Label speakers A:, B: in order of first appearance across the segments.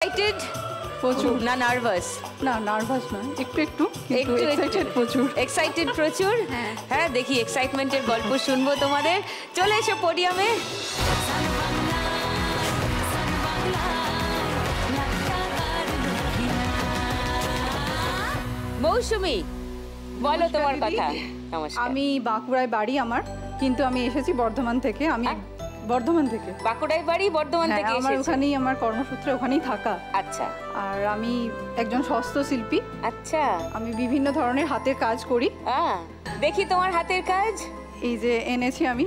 A: Excited
B: প্রচুর।
A: না nervous?
B: না নার্ভাস না, একটু এক্সাইটেড প্রচুর।
A: এক্সাইটেড প্রচুর। হ্যাঁ দেখি এক্সাইটমেন্টের গল্প শুনবো তোমাদের। চলে এসো পোডিয়ামে। মৌসুমী বলো তোমার কথা। নমস্কার।
B: আমি বাঁকুড়ায় বাড়ি আমার, কিন্তু আমি এসেছি বর্ধমান থেকে। আমি বর্ধমান থেকে।
A: বাঁকুড়ায় বাড়ি, বর্ধমান থেকে
B: আমার
A: এসেছি।
B: ওখানেই আমার কর্মসূত্রে ওখানেই থাকা।
A: আচ্ছা।
B: আর আমি একজন হস্তশিল্পী।
A: আচ্ছা।
B: আমি বিভিন্ন ধরনের হাতের কাজ করি।
A: দেখি তোমার হাতের কাজ।
B: এই যে এনেছি আমি।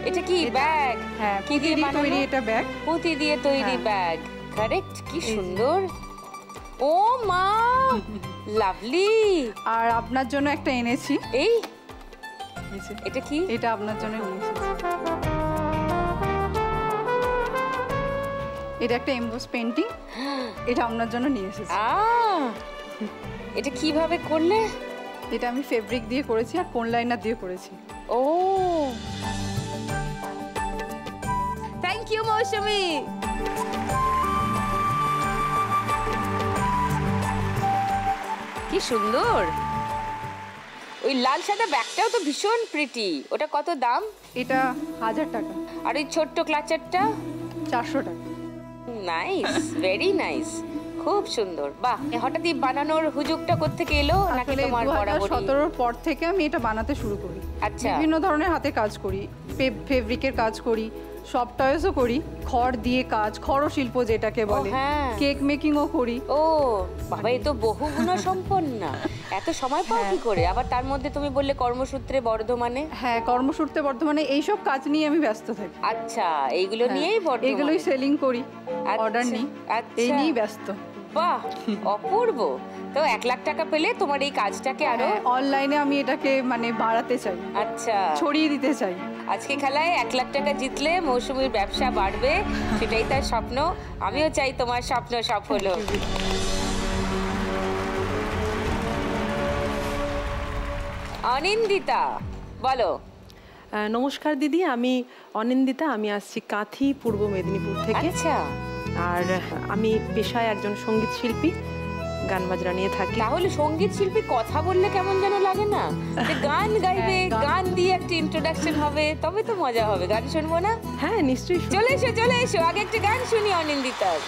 A: এটা কি ব্যাগ?
B: হ্যাঁ,
A: কি দিয়ে
B: তৈরি এটা ব্যাগ।
A: পুঁতি দিয়ে তৈরি ব্যাগ। কারেক্ট, কি সুন্দর। ও মা, লাভলি।
B: আর আপনার জন্য একটা এনেছি।
A: এই এটা কি?
B: এটা আপনার জন্য এনেছি। এটা একটা এমবোস পেইন্টিং। এটা আপনার জন্য নিয়ে এসেছি।
A: এটা কিভাবে করলে?
B: এটা আমি ফেব্রিক দিয়ে করেছি আর কোন লাইনার দিয়ে করেছি।
A: ও থ্যাংক ইউ মৌসুমী। কি সুন্দর। ওই লাল সাদা ব্যাগটাও তো ভীষণ প্রিটি। ওটা কত দাম?
B: এটা 1000 টাকা।
A: আর ওই ছোট্ট ক্লাচারটা?
B: 400 টাকা।
A: নাইস, ভেরি নাইস, খুব সুন্দর। বাহ, হঠাৎই বানানোর হুজুগটা কোত্থেকে এলো? নাকি তোমার বরাবরই?
B: 2017 পর থেকে আমি এটা বানাতে শুরু করি।
A: আচ্ছা।
B: বিভিন্ন ধরনের হাতে কাজ করি, ফেব্রিকের কাজ করি, সফট টয়েসও করি, খড় দিয়ে কাজ, খড় শিল্প যেটাকে বলে, কেক মেকিংও করি।
A: ও বাবা, এ তো বহুগুণ সম্পন্ন। এত সময় পাও কি করে? আবার তার মধ্যে তুমি বললে কর্মসূত্রে বর্ধমানে।
B: হ্যাঁ, কর্মসূত্রে বর্ধমানে এইসব কাজ নিয়ে আমি ব্যস্ত থাকি।
A: আচ্ছা, এইগুলো নিয়েই বর্ধমানে?
B: এগুলোই সেলিং করি, অর্ডার নিই, এই নিয়েই ব্যস্ত।
A: বাহ, অপূর্ব। তো 1 লাখ টাকা পেলে তোমার এই কাজটাকে আরো
B: অনলাইনে আমি এটাকে মানে বাড়াতে চাই।
A: আচ্ছা,
B: ছড়িয়ে দিতে চাই।
A: আজকে খেলায় 1 লাখ টাকা জিতলে মৌসুমীর ব্যবসা বাড়বে, সেটাই তার স্বপ্ন। আমিও চাই তোমার স্বপ্ন সফল হোক। অনিন্দিতা বলো।
C: নমস্কার দিদি, আমি অনিন্দিতা। আমি আসছি কাঁথি, পূর্ব মেদিনীপুর থেকে।
A: আচ্ছা।
C: আর আমি পেশায় একজন সঙ্গীত শিল্পী, গান বাজনা নিয়ে থাকি।
A: তাহলে সঙ্গীত শিল্পী কথা বললে কেমন যেন লাগে না? যে গান গাইবে, গান দিয়ে একটা ইন্ট্রোডাকশন হবে, তবে তো মজা হবে। গান শুনবো না?
C: হ্যাঁ নিশ্চয়ই।
A: চলে এসো, চলে এসো, আগে একটা গান শুনি অনিন্দিতার।